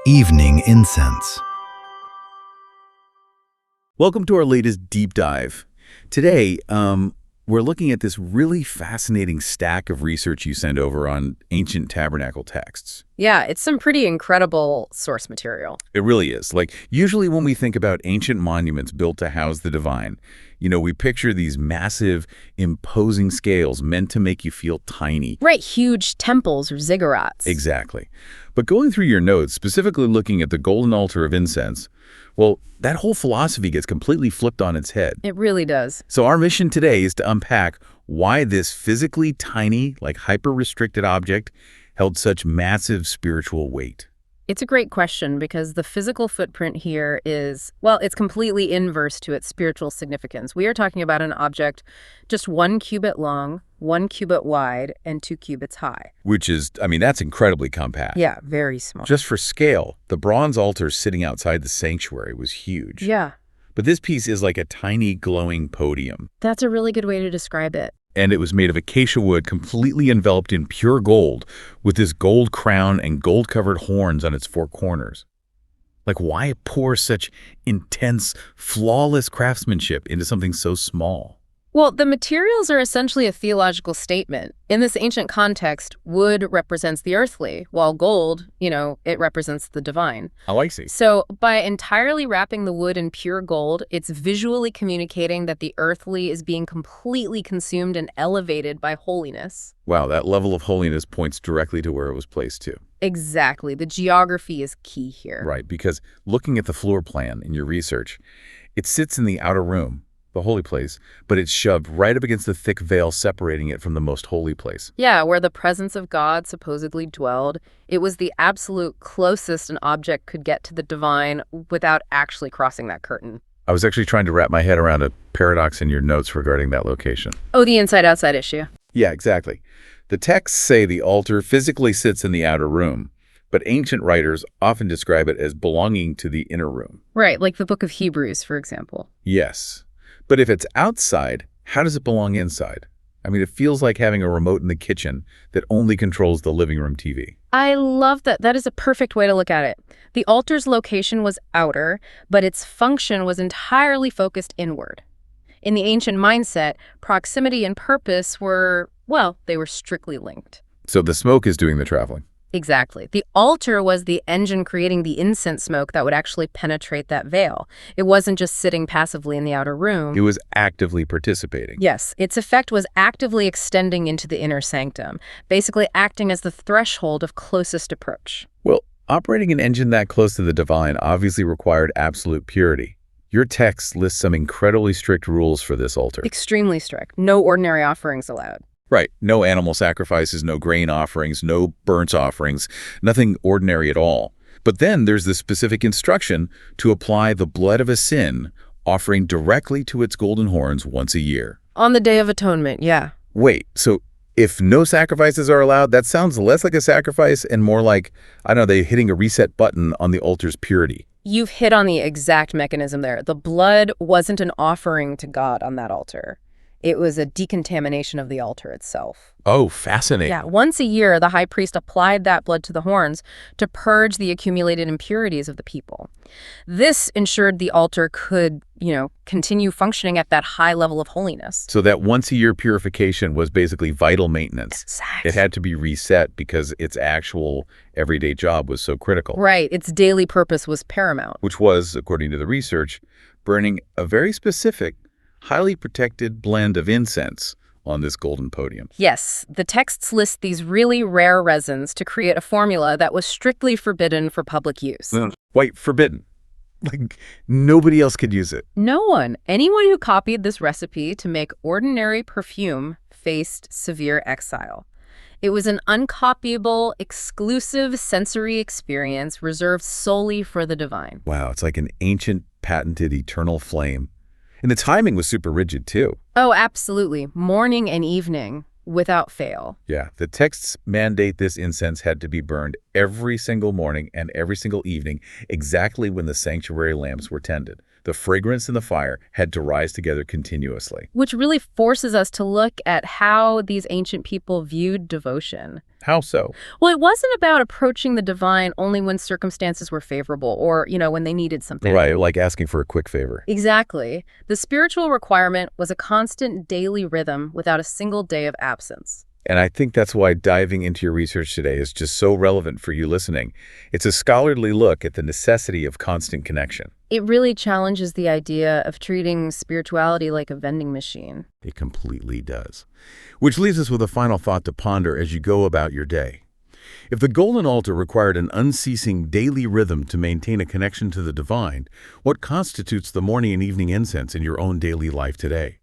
Evening Incense. Welcome to our latest deep dive. Today, we're looking at this really fascinating stack of research you sent over on ancient tabernacle texts. Yeah, it's some pretty incredible source material. It really is. Like, usually when we think about ancient monuments built to house the divine, we picture these massive, imposing scales meant to make you feel tiny. Right, huge temples or ziggurats. Exactly. But going through your notes, specifically looking at the Golden Altar of Incense, well, that whole philosophy gets completely flipped on its head. It really does. So our mission today is to unpack why this physically tiny, like hyper-restricted object held such massive spiritual weight. It's a great question because the physical footprint here is, well, it's completely inverse to its spiritual significance. We are talking about an object just 1 cubit long, 1 cubit wide, and 2 cubits high. Which is, that's incredibly compact. Yeah, very small. Just for scale, the bronze altar sitting outside the sanctuary was huge. Yeah. But this piece is like a tiny glowing podium. That's a really good way to describe it. And it was made of acacia wood completely enveloped in pure gold with this gold crown and gold-covered horns on its 4 corners. Like, why pour such intense, flawless craftsmanship into something so small? Well, the materials are essentially a theological statement. In this ancient context, wood represents the earthly, while gold, it represents the divine. Oh, I see. So by entirely wrapping the wood in pure gold, it's visually communicating that the earthly is being completely consumed and elevated by holiness. Wow, that level of holiness points directly to where it was placed too. Exactly. The geography is key here. Right, because looking at the floor plan in your research, it sits in the outer room, the holy place, but it's shoved right up against the thick veil separating it from the most holy place. Yeah, where the presence of God supposedly dwelled. It was the absolute closest an object could get to the divine without actually crossing that curtain. I was actually trying to wrap my head around a paradox in your notes regarding that location. Oh, the inside-outside issue. Yeah, exactly. The texts say the altar physically sits in the outer room, but ancient writers often describe it as belonging to the inner room. Right, like the book of Hebrews, for example. Yes. But if it's outside, how does it belong inside? It feels like having a remote in the kitchen that only controls the living room TV. I love that. That is a perfect way to look at it. The altar's location was outer, but its function was entirely focused inward. In the ancient mindset, proximity and purpose were, well, they were strictly linked. So the smoke is doing the traveling. Exactly. The altar was the engine creating the incense smoke that would actually penetrate that veil. It wasn't just sitting passively in the outer room. It was actively participating. Yes, its effect was actively extending into the inner sanctum, basically acting as the threshold of closest approach. Well, operating an engine that close to the divine obviously required absolute purity. Your text lists some incredibly strict rules for this altar. Extremely strict. No ordinary offerings allowed. Right. No animal sacrifices, no grain offerings, no burnt offerings, nothing ordinary at all. But then there's the specific instruction to apply the blood of a sin, offering directly to its golden horns once a year. On the Day of Atonement, yeah. Wait, so if no sacrifices are allowed, that sounds less like a sacrifice and more like, they're hitting a reset button on the altar's purity. You've hit on the exact mechanism there. The blood wasn't an offering to God on that altar. It was a decontamination of the altar itself. Oh, fascinating. Yeah, once a year, the high priest applied that blood to the horns to purge the accumulated impurities of the people. This ensured the altar could, continue functioning at that high level of holiness. So that once-a-year purification was basically vital maintenance. Exactly. It had to be reset because its actual everyday job was so critical. Right, its daily purpose was paramount. Which was, according to the research, burning a very specific, highly protected blend of incense on this golden podium. Yes, the texts list these really rare resins to create a formula that was strictly forbidden for public use. Wait, forbidden? Like, nobody else could use it? No one. Anyone who copied this recipe to make ordinary perfume faced severe exile. It was an uncopyable, exclusive sensory experience reserved solely for the divine. Wow, it's like an ancient, patented, eternal flame. And the timing was super rigid, too. Oh, absolutely. Morning and evening, without fail. Yeah, the texts mandate this incense had to be burned every single morning and every single evening, exactly when the sanctuary lamps were tended. The fragrance and the fire had to rise together continuously. Which really forces us to look at how these ancient people viewed devotion. How so? Well, it wasn't about approaching the divine only when circumstances were favorable or, when they needed something. Right, like asking for a quick favor. Exactly. The spiritual requirement was a constant daily rhythm without a single day of absence. And I think that's why diving into your research today is just so relevant for you listening. It's a scholarly look at the necessity of constant connection. It really challenges the idea of treating spirituality like a vending machine. It completely does. Which leaves us with a final thought to ponder as you go about your day. If the golden altar required an unceasing daily rhythm to maintain a connection to the divine, what constitutes the morning and evening incense in your own daily life today?